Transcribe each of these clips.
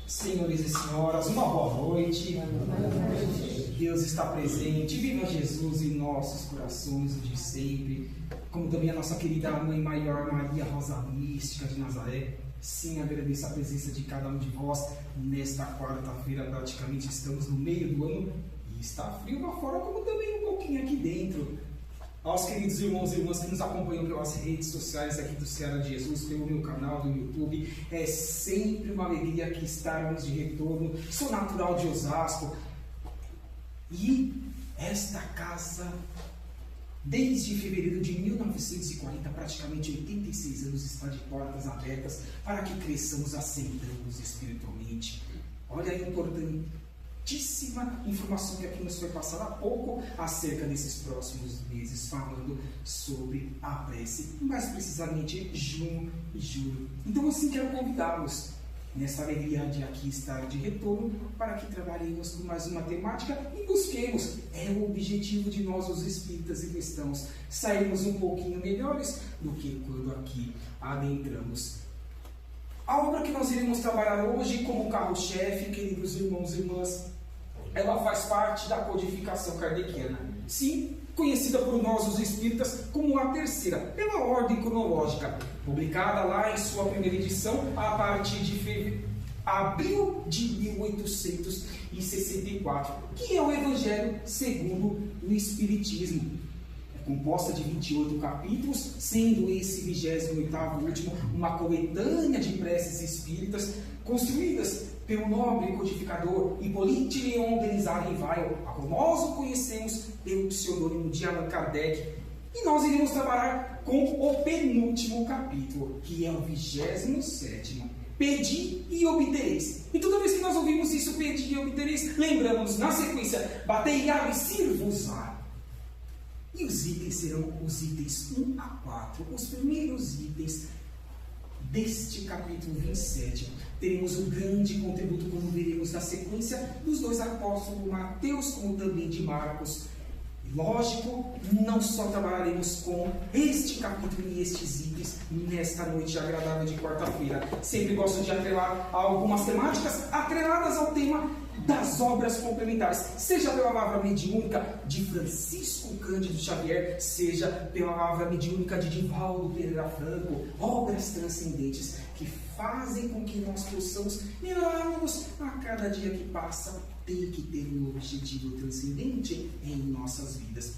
Senhores e senhoras, uma boa noite. Deus está presente. Viva Jesus em nossos corações, o de sempre. Como também a nossa querida Mãe Maior Maria Rosa Mística de Nazaré. Sim, agradeço a presença de cada um de vós. Nesta quarta-feira, praticamente estamos no meio do ano. E está frio lá fora, como também um pouquinho aqui dentro. Aos queridos irmãos e irmãs que nos acompanham pelas redes sociais aqui do Ceará de Jesus, pelo meu canal do YouTube, é sempre uma alegria aqui estarmos de retorno. Sou natural de Osasco e esta casa, desde fevereiro de 1940, praticamente 86 anos, está de portas abertas para que cresçamos, ascendamos espiritualmente. Olha a importantíssima informação que aqui nos foi passada há pouco acerca desses próximos meses, falando sobre a prece, mais precisamente junho e julho. Então, assim, quero convidá-los nessa alegria de aqui estar de retorno para que trabalhemos com mais uma temática e busquemos, é o objetivo de nós, os espíritas e cristãos, sairmos um pouquinho melhores do que quando aqui adentramos. A obra que nós iremos trabalhar hoje como carro-chefe, queridos irmãos e irmãs, ela faz parte da codificação kardeciana. Sim, conhecida por nós, os espíritas, como a terceira, pela ordem cronológica, publicada lá em sua primeira edição, a partir de abril de 1864, que é o Evangelho segundo o Espiritismo. É composta de 28 capítulos, sendo esse 28º último uma coletânea de preces espíritas, construídas pelo nobre codificador Hippolyte Léon Denis Rivail, a qual nós o conhecemos pelo pseudônimo de Allan Kardec. E nós iremos trabalhar com o penúltimo capítulo, que é o 27º. Pedi e obtereis. E toda vez que nós ouvimos isso, pedi e obtereis, lembramos na sequência, batei e abrir-vos-á. E os itens serão os itens 1 a 4, os primeiros itens deste capítulo 27. Teremos um grande contributo, como veremos na sequência, dos dois apóstolos Mateus, como também de Marcos. Lógico, não só trabalharemos com este capítulo e estes itens nesta noite agradável de quarta-feira. Sempre gosto de atrelar algumas temáticas atreladas ao tema das obras complementares, seja pela palavra mediúnica de Francisco Cândido Xavier, seja pela palavra mediúnica de Divaldo Pereira Franco, obras transcendentes que fazem com que nós possamos melhorarmos a cada dia que passa. Tem que ter um objetivo transcendente em nossas vidas.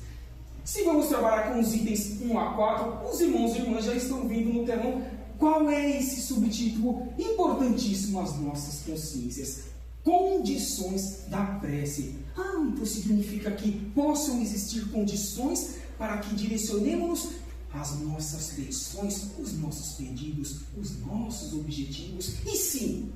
Se vamos trabalhar com os itens 1 a 4, os irmãos e irmãs já estão vendo no telão qual é esse subtítulo importantíssimo às nossas consciências. Condições da prece. Então significa que possam existir condições para que direcionemos as nossas petições, os nossos pedidos, os nossos objetivos. E sim,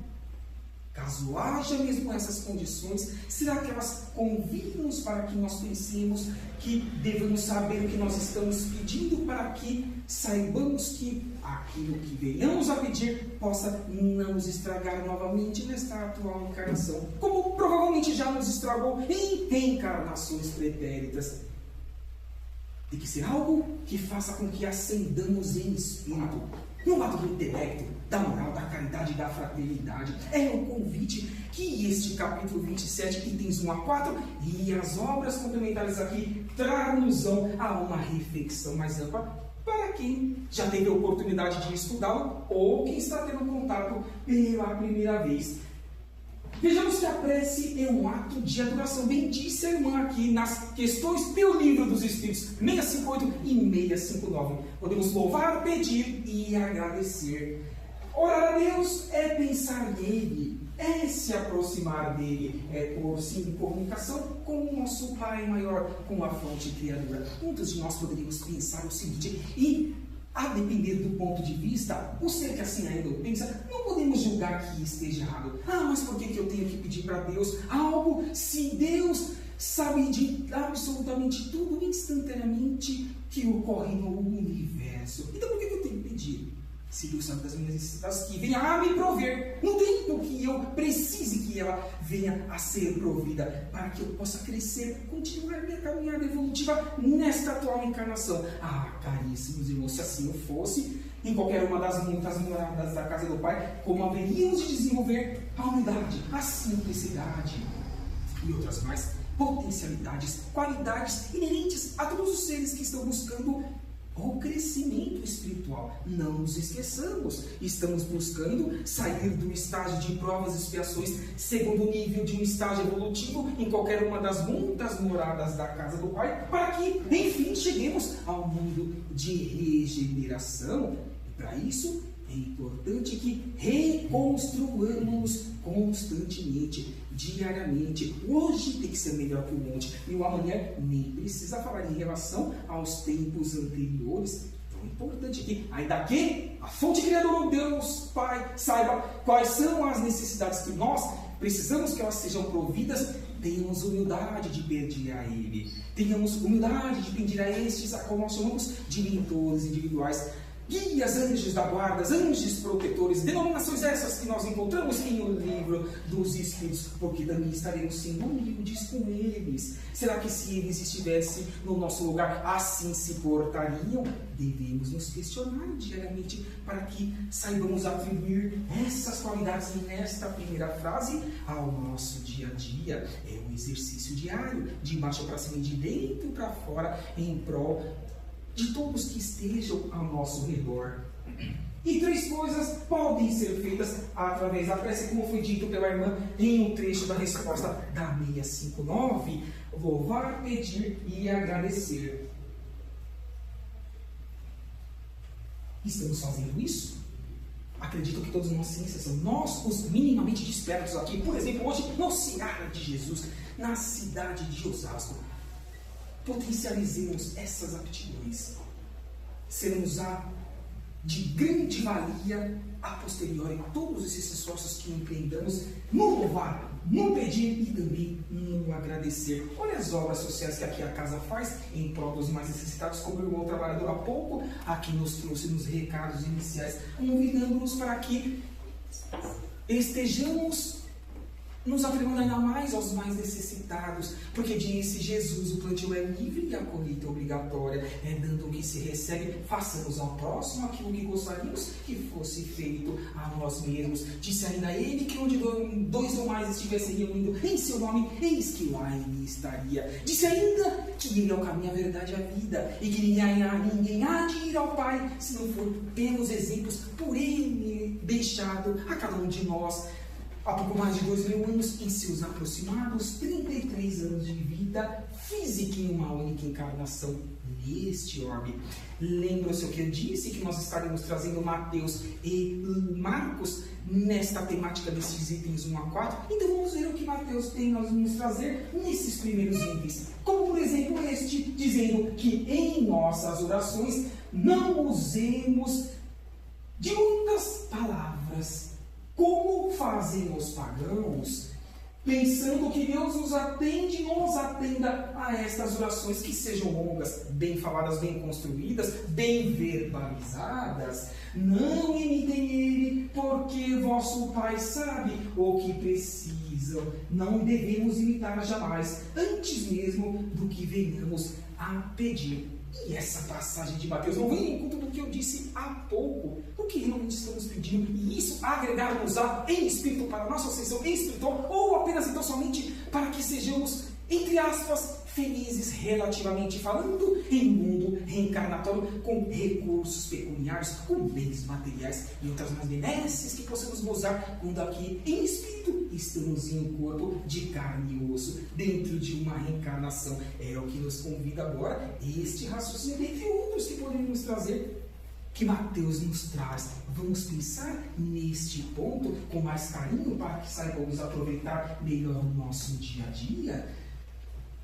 caso haja mesmo essas condições, será que elas convidam-nos para que nós pensemos que devemos saber o que nós estamos pedindo, para que saibamos que aquilo que venhamos a pedir possa não nos estragar novamente nesta atual encarnação, como provavelmente já nos estragou em reencarnações pretéritas. Tem que ser algo que faça com que ascendamos em espírito, no lado do intelecto, da moral, da caridade e da fraternidade. É um convite que este capítulo 27, itens 1 a 4, e as obras complementares aqui trarão-nos a uma reflexão mais ampla para quem já teve a oportunidade de estudá-lo ou quem está tendo contato pela primeira vez. Vejamos que a prece é um ato de adoração. Bem disse a irmã aqui nas questões pelo Livro dos Espíritos 658 e 659. Podemos louvar, pedir e agradecer. Orar a Deus é pensar nele, é se aproximar dele, é pôr-se em comunicação com o nosso Pai Maior, com a fonte criadora. Muitos de nós poderíamos pensar o seguinte, e a depender do ponto de vista, o ser que assim ainda pensa, não podemos julgar que esteja errado. Mas por que eu tenho que pedir para Deus algo se Deus sabe de absolutamente tudo instantaneamente que ocorre no universo? Então por que eu tenho que pedir? Se Deus sabe das minhas necessidades, que venha a me prover no tempo que eu precise que ela venha a ser provida, para que eu possa crescer, continuar minha caminhada evolutiva nesta atual encarnação. Caríssimos irmãos, se assim eu fosse, em qualquer uma das muitas moradas da casa do Pai, como haveríamos de desenvolver a humildade, a simplicidade e outras mais potencialidades, qualidades inerentes a todos os seres que estão buscando o crescimento espiritual. Não nos esqueçamos, estamos buscando sair do estágio de provas e expiações, segundo o nível de um estágio evolutivo em qualquer uma das muitas moradas da casa do Pai, para que, enfim, cheguemos ao mundo de regeneração. E para isso, é importante que reconstruamos constantemente, diariamente. Hoje tem que ser melhor que o ontem, e o amanhã nem precisa falar em relação aos tempos anteriores. Então é importante que, ainda que a fonte criadora, Deus Pai, saiba quais são as necessidades que nós precisamos que elas sejam providas, tenhamos humildade de pedir a Ele. Tenhamos humildade de pedir a estes, como nós chamamos de mentores individuais, guias, anjos da guarda, anjos protetores, denominações essas que nós encontramos em o livro dos Espíritos, porque também estaremos sendo humildes com eles. Será que se eles estivessem no nosso lugar, assim se portariam? Devemos nos questionar diariamente para que saibamos atribuir essas qualidades nesta primeira frase ao nosso dia a dia. É um exercício diário, de baixo para cima e de dentro para fora, em prol de todos que estejam ao nosso redor. E 3 coisas podem ser feitas através da prece, como foi dito pela irmã em um trecho da resposta da 659, louvar, pedir e agradecer. Estamos fazendo isso? Acredito que todos nós, sem exceção, nós, os minimamente despertos aqui, por exemplo, hoje no Seara de Jesus, na cidade de Osasco, potencializemos essas aptidões. Seremos de grande valia a posteriori todos esses esforços que empreendamos no louvar, no pedir e também no agradecer. Olha as obras sociais que aqui a casa faz em prol dos mais necessitados, como o irmão trabalhador há pouco aqui nos trouxe nos recados iniciais, convidando-nos para que estejamos nos afirmando ainda mais aos mais necessitados, porque disse Jesus, o plantio é livre e a colheita é obrigatória, dando o que se recebe, façamos ao próximo aquilo que gostaríamos que fosse feito a nós mesmos. Disse ainda ele que onde 2 ou mais estivessem reunidos em seu nome, eis que lá ele estaria. Disse ainda que ele é o caminho, a verdade e a vida, e que ninguém há de ir ao Pai, se não for pelos exemplos por ele deixado a cada um de nós. Há pouco mais de 2.000 anos, em seus aproximados 33 anos de vida física em uma única encarnação neste orbe. Lembra-se o que eu disse, que nós estaremos trazendo Mateus e Marcos nesta temática desses itens 1 a 4. Então vamos ver o que Mateus tem nós nos trazer nesses primeiros itens. Como por exemplo este, dizendo que em nossas orações não usemos de muitas palavras, como fazem os pagãos, pensando que Deus nos atenda a estas orações que sejam longas, bem faladas, bem construídas, bem verbalizadas. Não imitem Ele, porque vosso Pai sabe o que precisam. Não devemos imitar jamais, antes mesmo do que venhamos a pedir. E essa passagem de Mateus não vem em conta do que eu disse há pouco, do que realmente estamos pedindo, e isso agregar-nos em espírito para a nossa ascensão espiritual, ou apenas então somente para que sejamos, entre aspas, felizes relativamente falando, em mundo reencarnatório, com recursos pecuniários, com bens materiais e outras mais benesses que possamos gozar quando aqui em espírito estamos em um corpo de carne e osso, dentro de uma reencarnação. É o que nos convida agora este raciocínio, dentre outros que poderíamos trazer, que Mateus nos traz. Vamos pensar neste ponto com mais carinho para que saibamos aproveitar melhor o nosso dia a dia.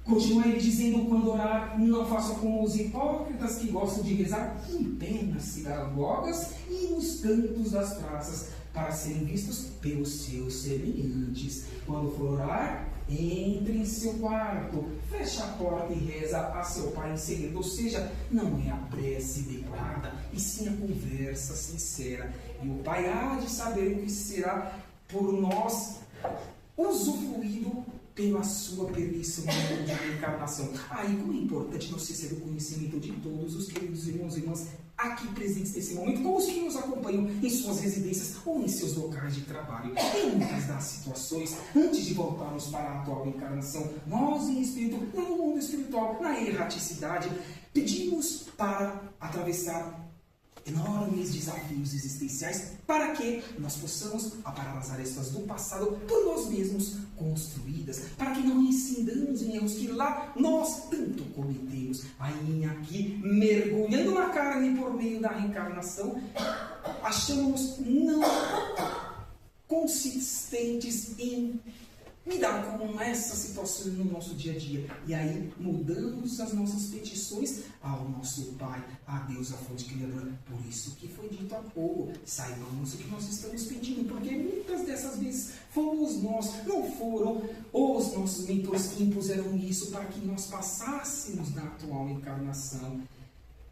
Continua ele dizendo, quando orar, não façam como os hipócritas que gostam de rezar em pé nas sinagogas e nos cantos das praças, para serem vistos pelos seus semelhantes. Quando for orar, entre em seu quarto, feche a porta e reza a seu Pai em segredo. Ou seja, não é a prece decorada, e sim a conversa sincera. E o Pai há de saber o que será por nós usufruído pela sua permissão de reencarnação. Aí, como é importante não se ser o conhecimento de todos os queridos irmãos e irmãs aqui presentes nesse momento, como os que nos acompanham em suas residências ou em seus locais de trabalho. Em muitas das situações, antes de voltarmos para a atual encarnação, nós em espírito, no mundo espiritual, na erraticidade, pedimos para atravessar enormes desafios existenciais para que nós possamos aparar as arestas do passado por nós mesmos construídas, para que não incindamos em erros que lá nós tanto cometemos. Aí aqui, mergulhando na carne por meio da reencarnação, achamos não consistentes em lidar com essas situações no nosso dia a dia. E aí mudamos as nossas petições ao nosso Pai, a Deus, a fonte criadora. Por isso que foi dito há pouco, saibamos o que nós estamos pedindo, porque muitas dessas vezes fomos nós, não foram os nossos mentores que impuseram isso para que nós passássemos na atual encarnação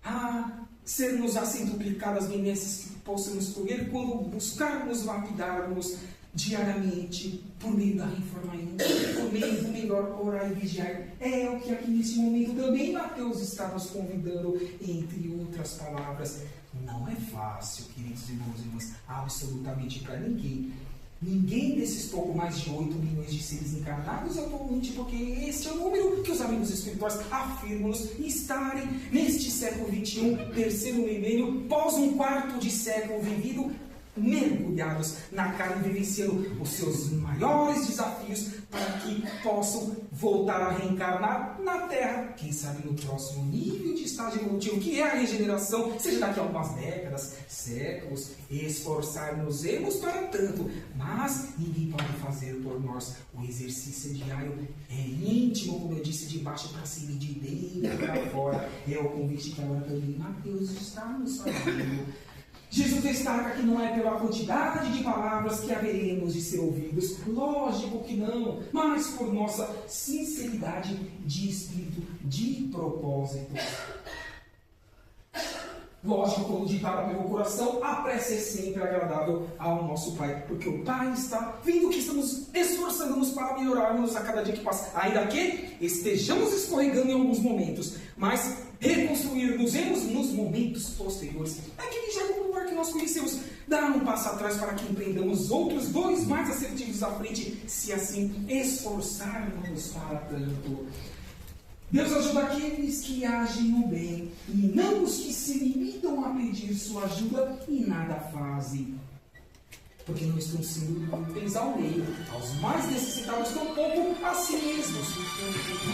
a sermos assim duplicadas benesses que possamos colher quando buscarmos lapidarmos diariamente, por meio da reforma íntima, por meio do melhor orar e vigiar. É o que aqui nesse momento também Mateus está nos convidando, entre outras palavras. Não é fácil, queridos irmãos e irmãs, absolutamente para ninguém. Ninguém desses pouco mais de 8 milhões de seres encarnados atualmente, porque este é o número que os amigos espirituais afirmam-nos estarem neste século XXI, terceiro milênio, pós um quarto de século vivido, mergulhados na carne, vivenciando os seus maiores desafios para que possam voltar a reencarnar na Terra, quem sabe no próximo nível de estágio evolutivo, que é a regeneração, seja daqui a algumas décadas, séculos, esforçar-nos-emos para tanto, mas ninguém pode fazer por nós. O exercício diário é íntimo, como eu disse, de baixo para cima e de dentro para fora. É o convite que agora também Mateus está nos fazendo. Jesus destaca que não é pela quantidade de palavras que haveremos de ser ouvidos, lógico que não, mas por nossa sinceridade de espírito, de propósito. Lógico, quando ditada pelo coração, a prece é sempre agradável ao nosso Pai, porque o Pai está vendo que estamos esforçando-nos para melhorarmos a cada dia que passa, ainda que estejamos escorregando em alguns momentos, mas reconstruir-nos nos momentos posteriores. É aquele jargão popular que nós conhecemos. Dar um passo atrás para que empreendamos outros 2 mais assertivos à frente, se assim esforçarmos para tanto. Deus ajuda aqueles que agem no bem, e não os que se limitam a pedir sua ajuda e nada fazem. Porque não estão sendo úteis ao meio, aos mais necessitados, tampouco a si mesmos.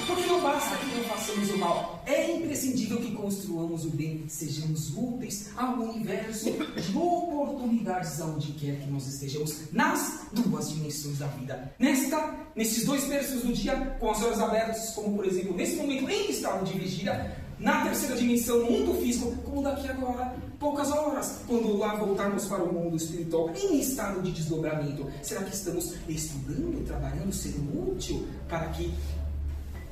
Porque não basta que não façamos o mal, é imprescindível que construamos o bem, sejamos úteis ao universo de oportunidades aonde quer que nós estejamos, nas 2 dimensões da vida. Nesses 2 terços do dia, com as olhos abertos, como por exemplo, nesse momento em estado de vigília, na terceira dimensão, no mundo físico, como daqui agora, poucas horas, quando lá voltarmos para o mundo espiritual, em estado de desdobramento. Será que estamos estudando, trabalhando, sendo útil para que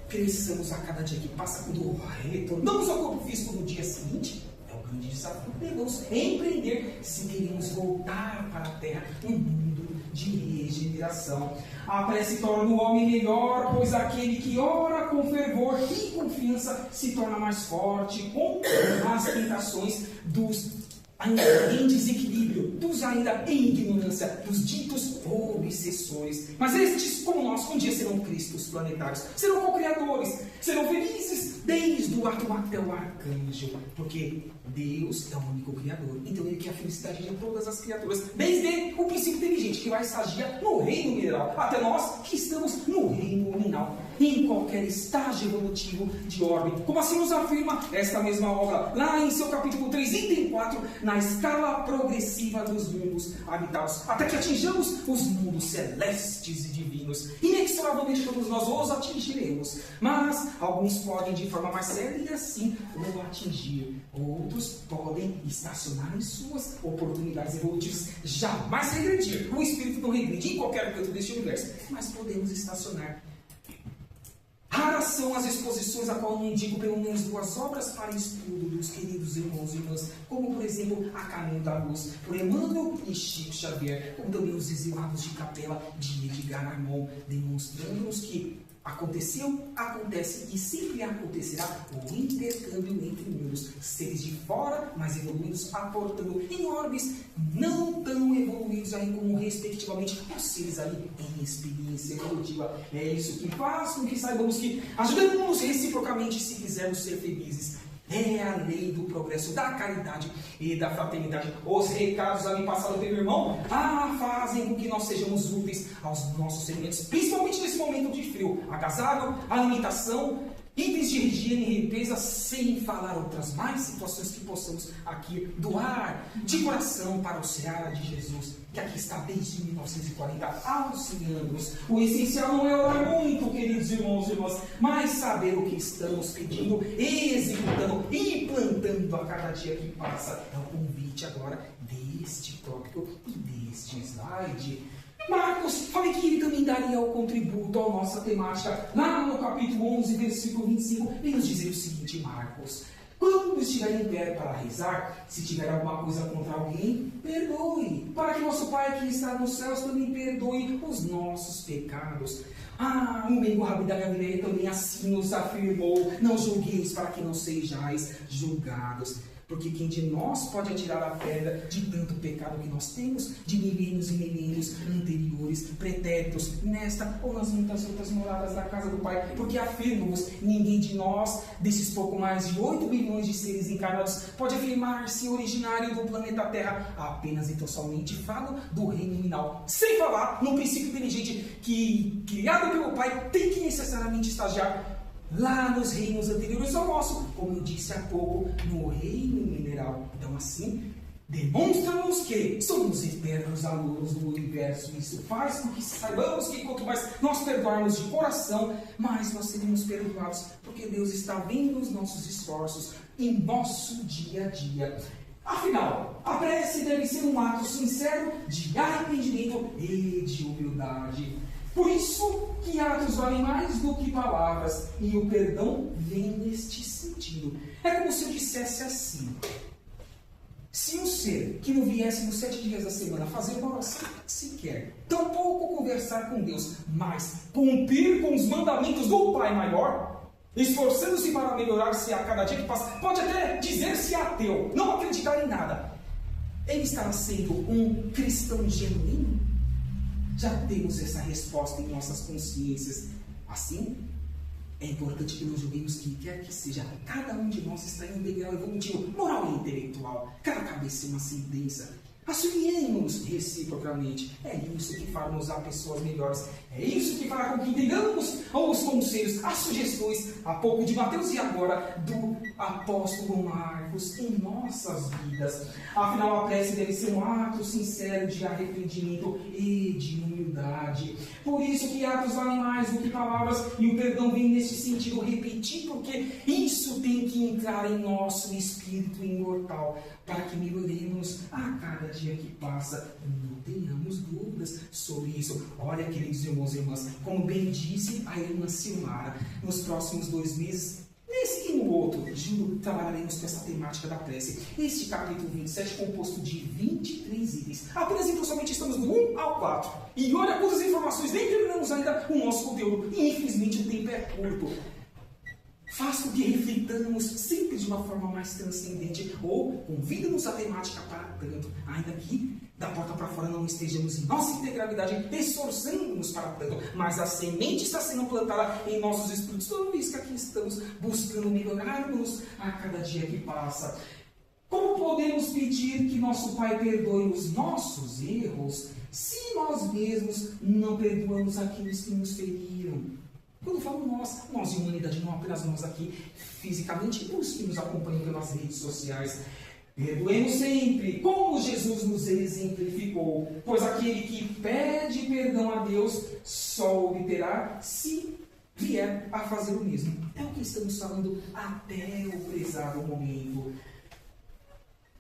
cresçamos a cada dia que passa, quando retornamos ao corpo físico no dia seguinte? É o grande desafio que devemos empreender se queremos voltar para a Terra, um mundo de regeneração. A prece torna o homem melhor, pois aquele que ora com fervor e confiança se torna mais forte contra as tentações dos ainda em desequilíbrio, dos ainda em ignorância, dos ditos obsessores. Mas estes, como nós, um dia serão cristos planetários, serão co-criadores, serão felizes desde o átomo até o arcanjo, porque Deus é o único criador. Então ele quer a felicidade de todas as criaturas, desde o princípio inteligente, que vai estagiar no reino mineral, até nós que estamos no reino nominal, em qualquer estágio evolutivo de ordem. Como assim nos afirma esta mesma obra, lá em seu capítulo 3, item 4, na escala progressiva dos mundos habitados, até que atinjamos os mundos celestes e divinos. Inexoravelmente todos nós os atingiremos, mas alguns podem de forma mais séria e assim o atingir. Outros podem estacionar em suas oportunidades evolutivas, jamais regredir. O espírito não regride em qualquer canto deste universo, mas podemos estacionar. Raras são as exposições a qual eu indico pelo menos 2 obras para estudo dos queridos irmãos e irmãs, como por exemplo A Caminho da Luz, por Emmanuel e Chico Xavier, como também Os Exilados de Capela, de Edgar Armand, demonstrando-nos que Aconteceu, acontece e sempre acontecerá o intercâmbio entre mundos, seres de fora, mais evoluídos, aportando em orbes não tão evoluídos aí como respectivamente os seres ali em experiência evolutiva. É isso que faz com que saibamos que ajudamos reciprocamente se quisermos ser felizes. É a lei do progresso, da caridade e da fraternidade. Os recados ali passados pelo irmão fazem com que nós sejamos úteis aos nossos semelhantes, principalmente nesse momento de frio. Agasalho, alimentação, itens de higiene e limpeza, sem falar outras mais situações que possamos aqui doar de coração para o Seara de Jesus, que aqui está desde 1940 auxiliando-nos. O essencial não é orar muito, queridos irmãos e irmãs, mas saber o que estamos pedindo, executando e implantando a cada dia que passa. É o convite agora deste tópico e deste slide. Marcos, falei que ele também daria o contributo à nossa temática. Lá no capítulo 11, versículo 25, vem nos dizer o seguinte, Marcos: quando estiver em pé para rezar, se tiver alguma coisa contra alguém, perdoe, para que nosso Pai que está nos céus também perdoe os nossos pecados. O membro Rabi da Galileia também assim nos afirmou: não julgueis para que não sejais julgados. Porque quem de nós pode atirar a pedra de tanto pecado que nós temos, de milênios e milênios anteriores, pretéritos, nesta ou nas muitas outras moradas da casa do Pai? Porque afirmo-vos, ninguém de nós, desses pouco mais de 8 bilhões de seres encarnados, pode afirmar-se originário do planeta Terra. Apenas então somente falo do reino nominal, sem falar no princípio inteligente que, criado pelo Pai, tem que necessariamente estagiar lá nos reinos anteriores ao nosso, como eu disse há pouco, no reino mineral. Então assim, demonstra-nos que somos eternos alunos do universo. Isso faz com que saibamos que quanto mais nós perdoarmos de coração, mais nós seremos perdoados, porque Deus está vendo os nossos esforços em nosso dia a dia. Afinal, a prece deve ser um ato sincero de arrependimento e de humildade. Por isso que atos valem mais do que palavras, e o perdão vem neste sentido. É como se eu dissesse assim: se um ser que não viesse nos 7 dias da semana fazer uma oração sequer, tampouco conversar com Deus, mas cumprir com os mandamentos do Pai Maior, esforçando-se para melhorar-se a cada dia que passa, pode até dizer-se ateu, não acreditar em nada, ele estará sendo um cristão genuíno? Já temos essa resposta em nossas consciências. Assim, é importante que não julguemos quem quer que seja. Cada um de nós está em um degrau evolutivo, moral e intelectual. Cada cabeça é uma sentença. Assumimos reciprocamente. É isso que fará nos dar pessoas melhores. É isso que fará com que entendamos os conselhos, as sugestões, há pouco de Mateus e agora do apóstolo Marcos em nossas vidas. Afinal, a prece deve ser um ato sincero de arrependimento e de humildade. Por isso que atos valem mais do que palavras, e o perdão vem nesse sentido, repetir, porque isso tem que entrar em nosso espírito imortal, para que melhoremos a cada dia que passa. Não tenhamos dúvidas sobre isso. Olha, queridos irmãos e irmãs, como bem disse a irmã Silmara, nos próximos 2 meses, nesse e no outro, juro, trabalharemos com essa temática da prece. Este capítulo 27 é composto de 23 itens. Apenas então somente estamos do 1 ao 4. E olha quantas informações, nem terminamos ainda o nosso conteúdo. E infelizmente o tempo é curto. Faz com que reflitamos sempre de uma forma mais transcendente, ou convida-nos a temática para tanto, ainda que da porta para fora não estejamos em nossa integralidade, esforçando-nos para tanto, mas a semente está sendo plantada em nossos espíritos, toda vez que aqui estamos buscando melhorarmos a cada dia que passa. Como podemos pedir que nosso Pai perdoe os nossos erros, se nós mesmos não perdoamos aqueles que nos feriram? Quando falo nós de humanidade, não apenas nós aqui fisicamente, os que nos acompanham pelas redes sociais. Perdoemos sempre, como Jesus nos exemplificou, pois aquele que pede perdão a Deus só obterá se vier a fazer o mesmo. É o que estamos falando até o prezado momento.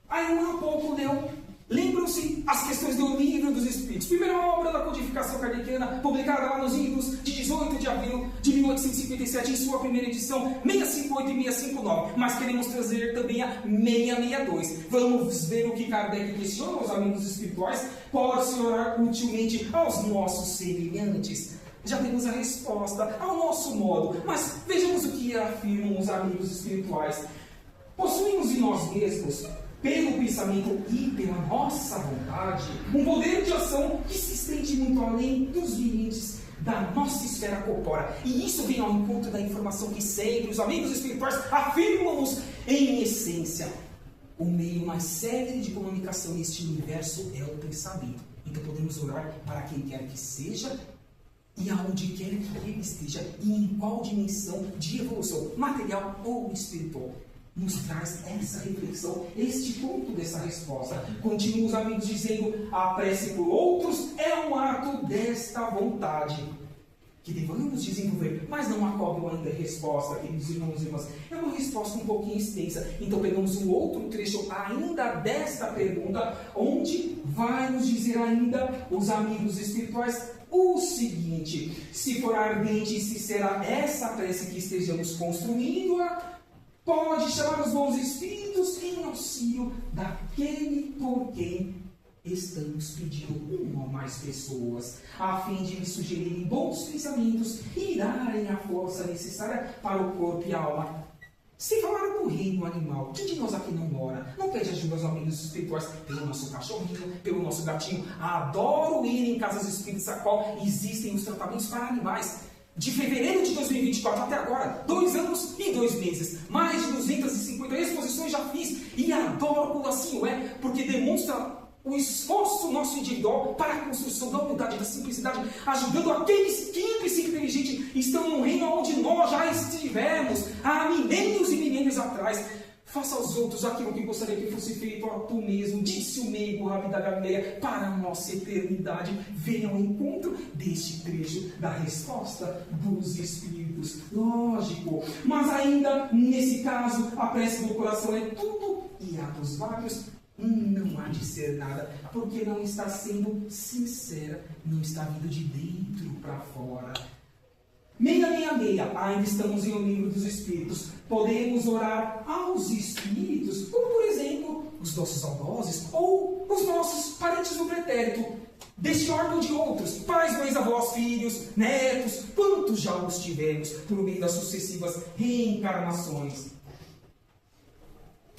Aí um pouco leu. Lembram-se as questões do Livro dos Espíritos, primeira obra da codificação kardeciana, publicada lá nos livros de 18 de abril de 1857, em sua primeira edição, 658 e 659. Mas queremos trazer também a 662. Vamos ver o que Kardec questiona aos amigos espirituais, pode se orar utilmente aos nossos semelhantes. já temos a resposta ao nosso modo. Mas vejamos o que afirmam os amigos espirituais. Possuímos em nós mesmos, pelo pensamento e pela nossa vontade, um poder de ação que se estende muito além dos limites da nossa esfera corpórea. E isso vem ao encontro da informação que sempre os amigos espirituais afirmam-nos em essência. O meio mais célere de comunicação neste universo é o pensamento. Então podemos orar para quem quer que seja e aonde quer que ele esteja e em qual dimensão de evolução, material ou espiritual. Nos traz essa reflexão, este ponto dessa resposta. Continuam os amigos dizendo: a prece por outros é um ato desta vontade que devemos desenvolver, mas não acobram ainda a resposta, queridos irmãos e irmãs. É uma resposta um pouquinho extensa. Então pegamos um outro trecho ainda desta pergunta, onde vai nos dizer ainda os amigos espirituais o seguinte: se for ardente e sincera essa prece que estejamos construindo-a, pode chamar os bons espíritos em auxílio daquele por quem estamos pedindo uma ou mais pessoas, a fim de lhe sugerirem bons pensamentos e darem a força necessária para o corpo e a alma. Se falar do reino animal, quem de nós aqui não mora? Não pede ajuda aos amigos espirituais pelo nosso cachorrinho, pelo nosso gatinho? Adoro ir em casas espíritas a qual existem os tratamentos para animais. De fevereiro de 2024 até agora, 2 anos e 2 meses, mais de 250 exposições já fiz e adoro quando assim é, porque demonstra o esforço nosso individual para a construção da humildade e da simplicidade, ajudando aqueles que em princípio inteligente estão em um reino onde nós já estivemos há milênios e milênios atrás. Faça aos outros aquilo que gostaria que fosse feito a tu mesmo, disse o meigo Rabi da Galileia, para a nossa eternidade. Venha ao encontro deste trecho da resposta dos Espíritos. Lógico, mas ainda nesse caso, a prece do coração é tudo e a dos lábios não há de ser nada, porque não está sendo sincera, não está vindo de dentro para fora. 666, ainda estamos em O Livro dos Espíritos. Podemos orar aos Espíritos, como por exemplo, os nossos saudosos ou os nossos parentes do pretérito, deste órgão de outros, pais, mães, avós, filhos, netos, quantos já os tivemos por meio das sucessivas reencarnações.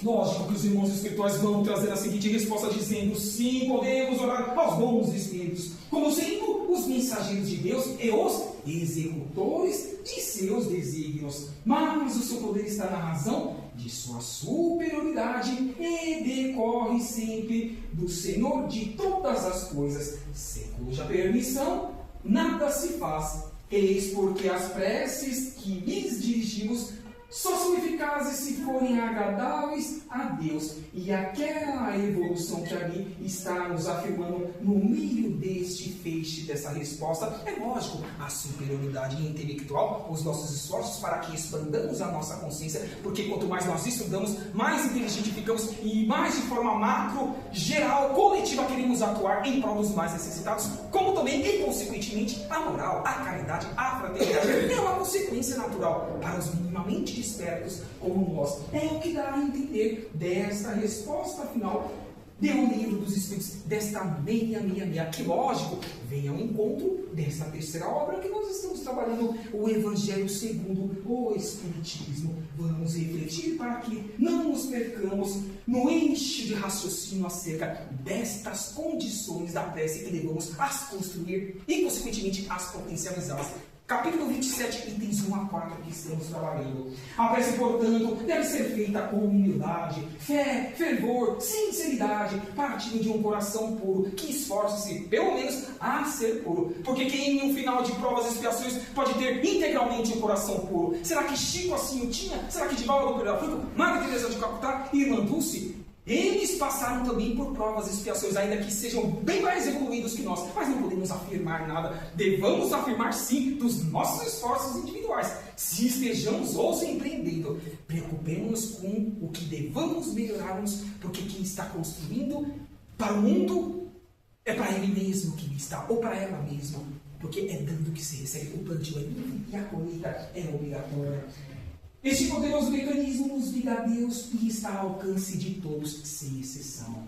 Lógico que os irmãos espirituais vão trazer a seguinte resposta dizendo: sim, podemos orar aos bons espíritos, como sendo os mensageiros de Deus e os executores de seus desígnios. Mas o seu poder está na razão de sua superioridade e decorre sempre do Senhor de todas as coisas, sem cuja permissão nada se faz. Eis porque as preces que lhes dirigimos só são eficazes se forem agradáveis a Deus. E aquela evolução que ali está nos afirmando no meio deste feixe, dessa resposta, é lógico, a superioridade intelectual, os nossos esforços para que expandamos a nossa consciência, porque quanto mais nós estudamos, mais inteligentes ficamos e mais de forma macro, geral, coletiva queremos atuar em prol dos mais necessitados, como também, e consequentemente, a moral, a caridade, a fraternidade é uma consequência natural para os minimamente despertos como nós. É o que dá a entender desta resposta final do Livro dos Espíritos, desta 666, que lógico, vem ao encontro desta terceira obra que nós estamos trabalhando, o Evangelho segundo o Espiritismo. Vamos refletir para que não nos percamos no eixo de raciocínio acerca destas condições da prece que devemos as construir e, consequentemente, as potencializá-las. Capítulo 27, itens 1 a 4 que estamos trabalhando. A prece, portanto, deve ser feita com humildade, fé, fervor, sinceridade, partindo de um coração puro, que esforce-se, pelo menos, a ser puro. Porque quem, em um final de provas e expiações, pode ter integralmente um coração puro? Será que Chico assim o tinha? Será que Divaldo do Pereira Franco, Madre Teresa de Calcutá e Irmã Dulce? Eles passaram também por provas e expiações, ainda que sejam bem mais evoluídos que nós, mas não podemos afirmar nada. Devemos afirmar sim dos nossos esforços individuais. Se estejamos ou se empreendendo, preocupemos-nos com o que devamos melhorarmos, porque quem está construindo para o mundo é para ele mesmo que ele está, ou para ela mesma, porque é dando que se recebe. O plantio é livre e a colheita é obrigatória. Este poderoso mecanismo nos liga a Deus e está ao alcance de todos, sem exceção.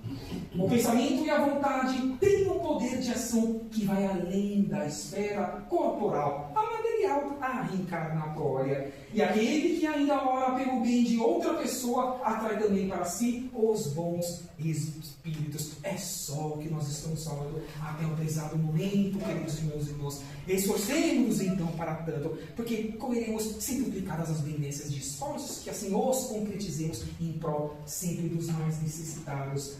O pensamento e a vontade têm um poder de ação que vai além da esfera corporal, a material, a reencarnatória. E aquele que ainda ora pelo bem de outra pessoa atrai também para si os bons espíritos. É só o que nós estamos falando até o pesado momento, queridos irmãos e irmãs. Esforcemos-nos então para tanto, porque correremos sem duplicadas as bênçãos de esforços que assim os concretizemos em prol sempre dos mais necessitados.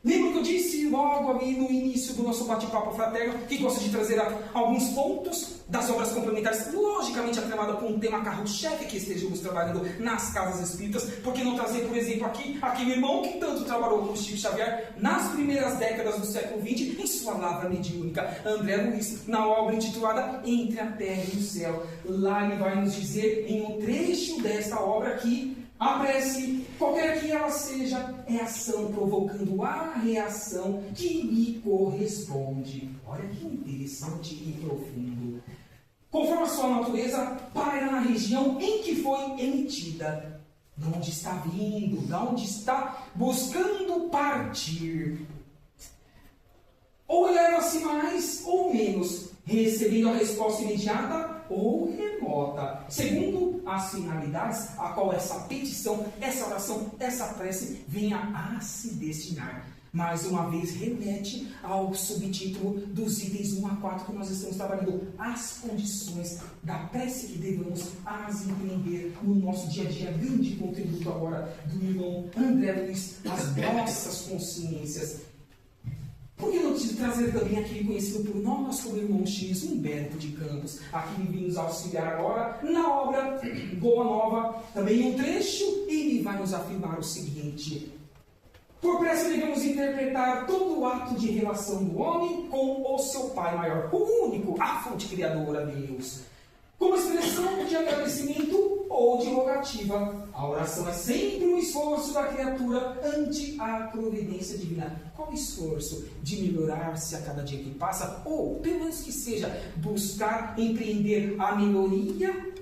Lembra que eu disse logo ali no início do nosso bate-papo fraterno que gosto de trazer alguns pontos das obras complementares, logicamente atrelada com um tema carro-chefe que estejamos trabalhando nas casas espíritas. Por que não trazer, por exemplo, aqui aquele irmão que tanto trabalhou com o Chico Xavier nas primeiras décadas do século XX em sua lavra mediúnica, André Luiz, na obra intitulada Entre a Terra e o Céu. Lá ele vai nos dizer em um trecho desta obra que a prece, qualquer que ela seja, é ação provocando a reação que lhe corresponde. Olha que interessante e profundo. Conforme a sua natureza, paira na região em que foi emitida. De onde está vindo, de onde está buscando partir. Ou eleva-se mais ou menos, recebendo a resposta imediata ou remota, segundo as finalidades a qual essa petição, essa oração, essa prece venha a se destinar. Mais uma vez, remete ao subtítulo dos itens 1 a 4 que nós estamos trabalhando, as condições da prece que devemos as empreender no nosso dia a dia. Grande contributo agora do irmão André Luiz, as nossas consciências. Por que não te trazer também aquele conhecido por nós como irmão X, Humberto de Campos, aqui me vem nos auxiliar agora na obra Boa Nova, também um trecho, ele vai nos afirmar o seguinte: por prece devemos interpretar todo o ato de relação do homem com o seu Pai maior, o único, a fonte criadora, Deus, como expressão de agradecimento ou de rogativa. A oração é sempre um esforço da criatura ante a providência divina. Qual esforço? De melhorar-se a cada dia que passa, ou, pelo menos que seja, buscar empreender a melhoria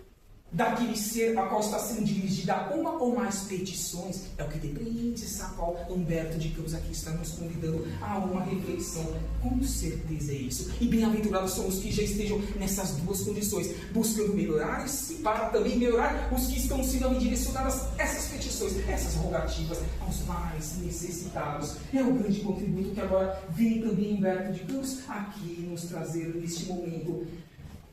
daquele ser a qual está sendo dirigida uma ou mais petições. É o que depende, Sapal Humberto de Campos aqui está nos convidando a uma reflexão. Com certeza é isso. E bem-aventurados são os que já estejam nessas duas condições, buscando melhorar-se para também melhorar os que estão sendo direcionadas essas petições, essas rogativas aos mais necessitados. É o grande contributo que agora vem também Humberto de Campos aqui nos trazer neste momento.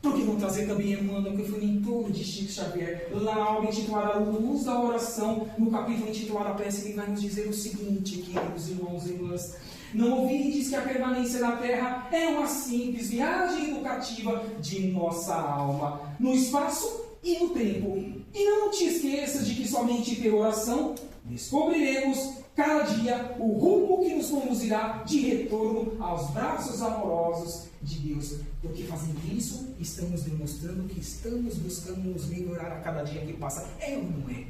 Por que não trazer também Emmanuel, que foi mentor de Chico Xavier, lá na obra intitulada Luz da Oração, no capítulo intitulado A Prece, ele vai nos dizer o seguinte, queridos irmãos e irmãs: não ouvides que a permanência na Terra é uma simples viagem educativa de nossa alma, no espaço e no tempo. E não te esqueças de que somente pela oração descobriremos cada dia o rumo que nos conduzirá de retorno aos braços amorosos de Deus. Porque fazendo isso, estamos demonstrando que estamos buscando nos melhorar a cada dia que passa. É ou não é?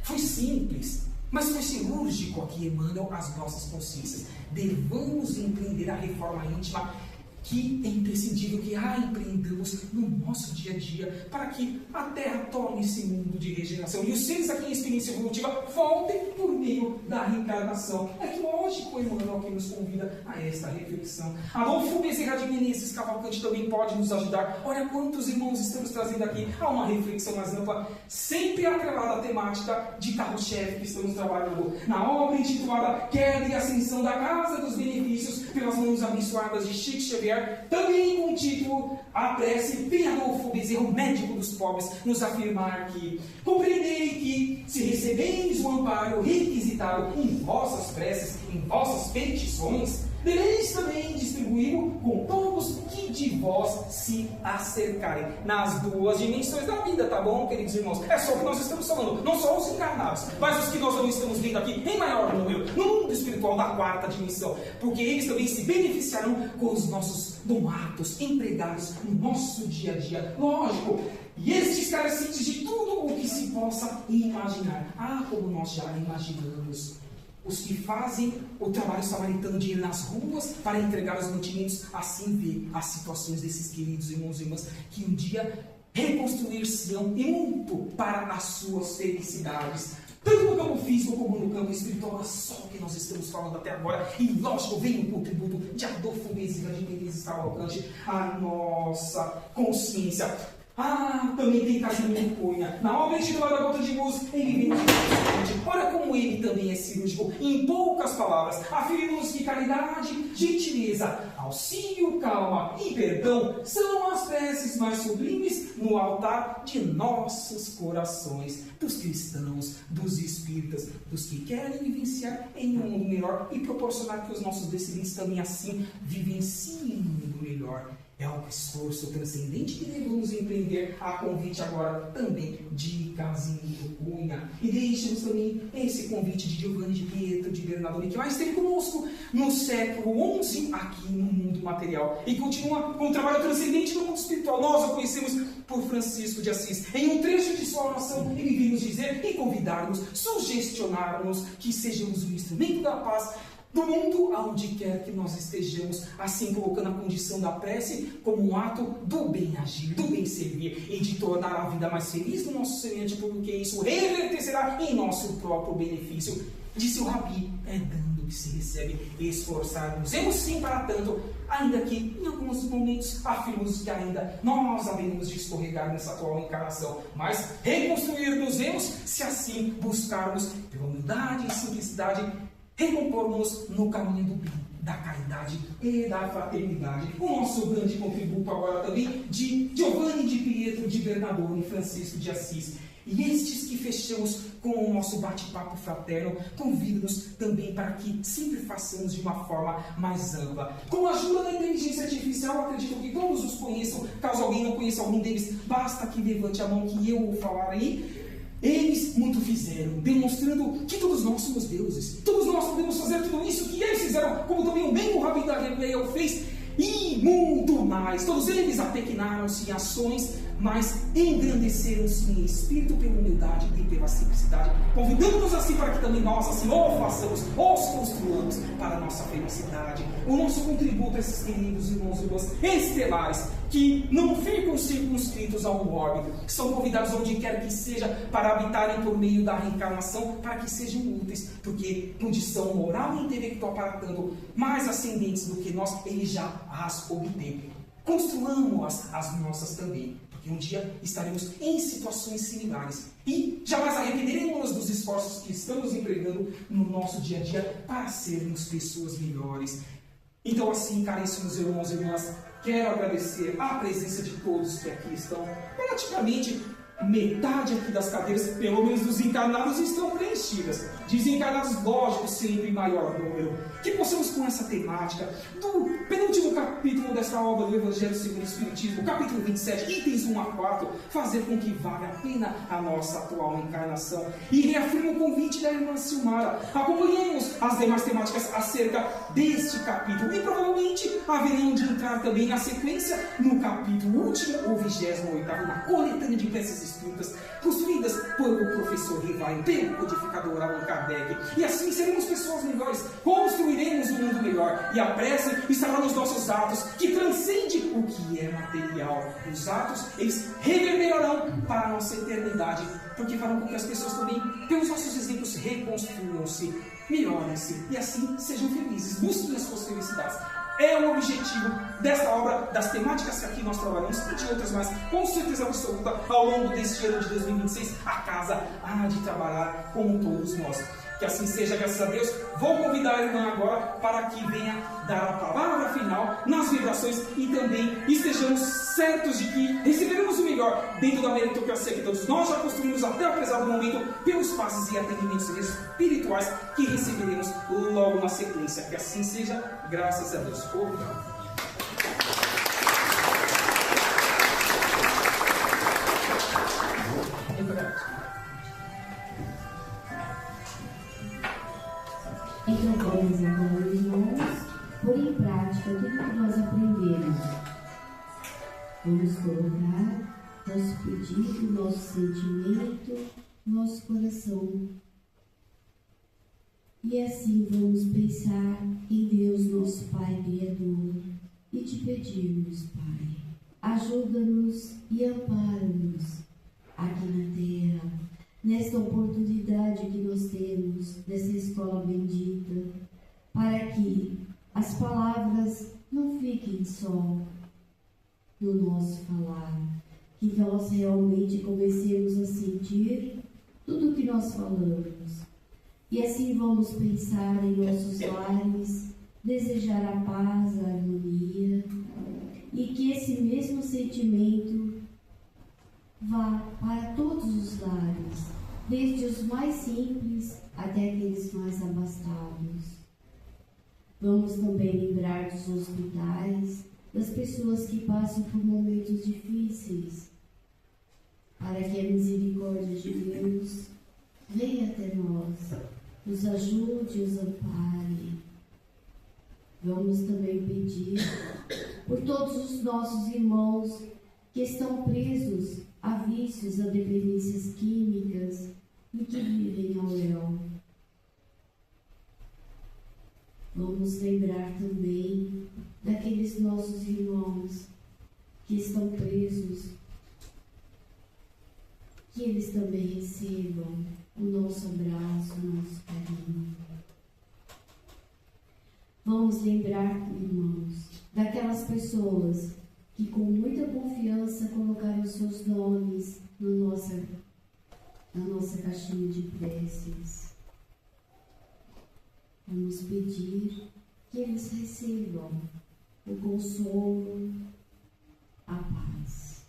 Foi simples, mas foi cirúrgico aqui, Emmanuel, as nossas consciências. Devamos empreender a reforma íntima, que é imprescindível que a empreendamos no nosso dia a dia, para que a Terra torne esse mundo de regeneração e os seres aqui em experiência evolutiva voltem por meio da reencarnação. É que lógico, Emmanuel, que nos convida a esta reflexão. Adolfo Bezerra de Menezes Cavalcante também pode nos ajudar. Olha quantos irmãos estamos trazendo aqui a uma reflexão mais ampla, sempre atrelada à temática de carro-chefe que estamos trabalhando na obra intitulada Queda e Ascensão da Casa dos Benefícios, pelas mãos abençoadas de Chico Xavier, também com o título A Prece. Vem Adolfo Bezerra, médico dos pobres, nos afirmar que compreendei que, se recebeis o amparo requisitado em vossas preces, em vossas petições, deveis também distribuí-lo com todos que de vós se acercarem nas duas dimensões da vida, tá bom, queridos irmãos? É só o que nós estamos falando, não só os encarnados, mas os que nós não estamos vendo aqui em maior número, no mundo espiritual da quarta dimensão, porque eles também se beneficiarão com os nossos donatos empregados no nosso dia a dia, lógico. E estes carecentes de tudo o que se possa imaginar. Ah, como nós já imaginamos. Os que fazem o trabalho samaritano de ir nas ruas para entregar os mantimentos, assim vê as situações desses queridos irmãos e irmãs que um dia reconstruir Sião e muito para as suas felicidades. Tanto no campo físico como no campo espiritual, é só o que nós estamos falando até agora. E lógico, vem o contributo de Adolfo Bezerra de Menezes Cavalcante, a nossa consciência. Também tem Casimiro Cunha. Na obra intitulada Gota de Luz, ele vem olha como ele também é cirúrgico. Em poucas palavras, afirma-nos que caridade, gentileza, auxílio, calma e perdão são as preces mais sublimes no altar de nossos corações, dos cristãos, dos espíritas, dos que querem vivenciar em um mundo melhor e proporcionar que os nossos descendentes também assim vivenciem um mundo melhor. É um esforço transcendente que devemos empreender a convite agora também de Casimiro Cunha. E deixemos também esse convite de Giovanni de Pietro de Bernardoni, que mais esteve conosco no século XI aqui no mundo material. E continua com um trabalho transcendente no mundo espiritual. Nós o conhecemos por Francisco de Assis. Em um trecho de sua oração, ele vem nos dizer e convidar-nos, sugestionar-nos que sejamos um instrumento da paz do mundo aonde quer que nós estejamos, assim colocando a condição da prece como um ato do bem agir, do bem servir e de tornar a vida mais feliz do nosso semelhante, porque isso reverterá em nosso próprio benefício. Disse o Rabi, é dando que se recebe, esforçar-nos sim para tanto, ainda que em alguns momentos afirmamos que ainda nós haveremos de escorregar nessa atual encarnação, mas reconstruir-nos se assim buscarmos pela humildade e simplicidade recompor-nos no caminho do bem, da caridade e da fraternidade. O nosso grande contributo agora também de Giovanni de Pietro de Bernardoni, Francisco de Assis. E estes que fechamos com o nosso bate-papo fraterno, convido-nos também para que sempre façamos de uma forma mais ampla. Com a ajuda da inteligência artificial, acredito que todos os conheçam. Caso alguém não conheça algum deles, basta que levante a mão que eu vou falar aí. Eles muito fizeram, demonstrando que todos nós somos deuses. Todos nós podemos fazer tudo isso que eles fizeram, como também o bem o Rabi da Rebelião fez, e muito mais. Todos eles apequenaram-se em ações, mas engrandeceram-se em espírito pela humildade e pela simplicidade, convidando-nos assim para que também nós assim o façamos, os construamos para a nossa felicidade. O nosso contributo a esses queridos irmãos e irmãs estelares, que não ficam circunscritos a um órbito, que são convidados onde quer que seja para habitarem por meio da reencarnação, para que sejam úteis, porque condição moral e intelectual para tanto, mais ascendentes do que nós, eles já as obtêm. Construamos as nossas também, porque um dia estaremos em situações similares e jamais arrependeremos dos esforços que estamos empregando no nosso dia a dia para sermos pessoas melhores. Então, assim, caríssimos irmãos e irmãs, quero agradecer a presença de todos que aqui estão. Praticamente metade aqui das cadeiras, pelo menos dos encarnados, estão preenchidas. Desencarnados, lógico, sempre em maior número. Que possamos, com essa temática do penúltimo capítulo desta obra do Evangelho segundo o Espiritismo, capítulo 27, itens 1 a 4, fazer com que valha a pena a nossa atual encarnação. E reafirmo o convite da irmã Silmara. Acompanhemos as demais temáticas acerca deste capítulo. E provavelmente haverão de entrar também na sequência no capítulo último, ou 28º, na coletânea de peças espíritas, construídas pelo professor Rivaio, pelo codificador Allan Kardec. E assim seremos pessoas melhores, construiremos um mundo melhor. E a prece estará nos nossos atos, que transcende o que é material. Os atos, eles reverberarão para a nossa eternidade, porque farão com que as pessoas também, pelos nossos exemplos, reconstruam-se, melhorem-se e assim sejam felizes, busquem as suas felicidades. É o objetivo desta obra, das temáticas que aqui nós trabalhamos e de outras mais, com certeza absoluta, ao longo deste ano de 2026, a casa há de trabalhar como todos nós. Que assim seja, graças a Deus. Vou convidar a irmã agora para que venha dar a palavra final nas vibrações e também estejamos certos de que receberemos o melhor dentro da meritocracia que todos nós já construímos até o presente momento pelos passes e atendimentos espirituais que receberemos logo na sequência. Que assim seja, graças a Deus. Obrigado. Então, vamos agora, irmãos, pôr em prática tudo que nós aprendemos. Vamos colocar nosso pedido, nosso sentimento, nosso coração. E assim vamos pensar em Deus, nosso Pai Criador, e te pedirmos, Pai, ajuda-nos e ampara-nos aqui na terra, nesta oportunidade que nós temos dessa escola bendita, para que as palavras não fiquem só no nosso falar, que nós realmente comecemos a sentir tudo o que nós falamos. E assim vamos pensar em nossos lares, desejar a paz, a harmonia, e que esse mesmo sentimento vá para todos os lares, desde os mais simples até aqueles mais abastados. Vamos também lembrar dos hospitais, das pessoas que passam por momentos difíceis, para que a misericórdia de Deus venha até nós, nos ajude e os ampare. Vamos também pedir por todos os nossos irmãos que estão presos a vícios, a dependências químicas e que vivem ao léu. Vamos lembrar também daqueles nossos irmãos que estão presos, que eles também recebam o nosso abraço, o nosso carinho. Vamos lembrar, irmãos, daquelas pessoas que com muita confiança colocaram os seus nomes na nossa caixinha de preces. Vamos pedir que eles recebam o consolo, a paz.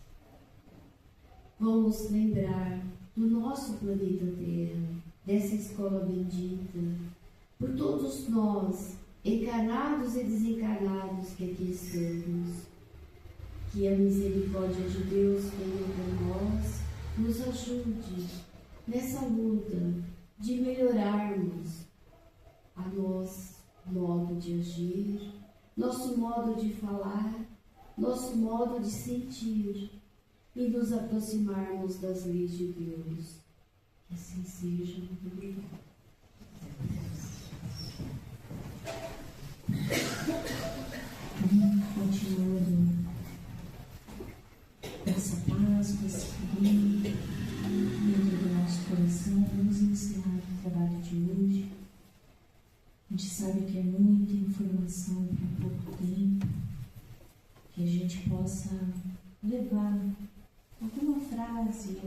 Vamos lembrar do nosso planeta Terra, dessa escola bendita, por todos nós, encarnados e desencarnados que aqui estamos. Que a misericórdia de Deus venha para nós, nos ajude nessa luta de melhorarmos a nosso modo de agir, nosso modo de falar, nosso modo de sentir e nos aproximarmos das leis de Deus. Que assim seja. Muito obrigada. Continuando essa paz, com esse carinho dentro do nosso coração, vamos encerrar o trabalho de hoje. A gente sabe que é muita informação para pouco tempo, que a gente possa levar alguma frase,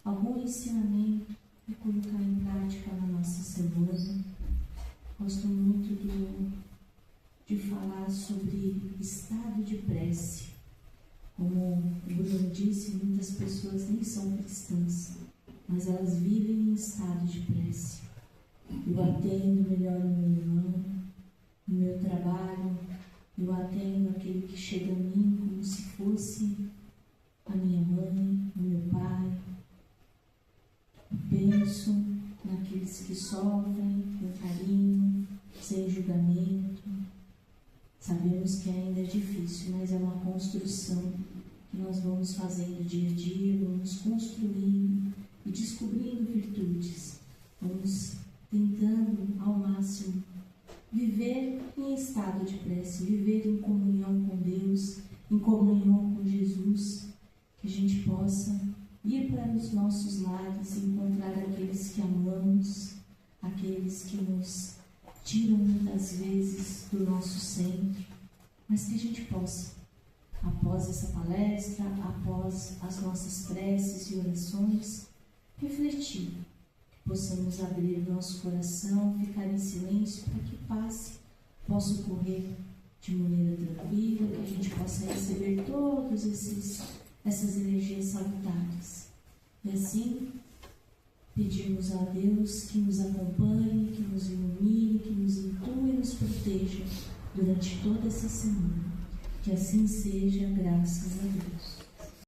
algum ensinamento e colocar em prática na nossa semana. Gosto muito de falar sobre estado de prece. Como o Bruno disse, muitas pessoas nem são cristãs, mas elas vivem em estado de prece. Eu atendo melhor o meu irmão, no meu trabalho, eu atendo aquele que chega a mim como se fosse a minha mãe, o meu pai. Eu penso naqueles que sofrem com carinho, sem julgamento. Sabemos que ainda é difícil, mas é uma construção que nós vamos fazendo dia a dia, vamos construindo e descobrindo virtudes. Vamos tentando ao máximo viver em estado de prece, viver em comunhão com Deus, em comunhão com Jesus, que a gente possa ir para os nossos lares e encontrar aqueles que amamos, aqueles que nos tiram muitas vezes do nosso centro, mas que a gente possa, após essa palestra, após as nossas preces e orações, refletir, que possamos abrir nosso coração, ficar em silêncio para que passe, possa ocorrer de maneira tranquila, que a gente possa receber todas essas energias salutares. E assim, pedimos a Deus que nos acompanhe, que nos ilumine, que nos intue e nos proteja durante toda essa semana. Que assim seja, graças a Deus.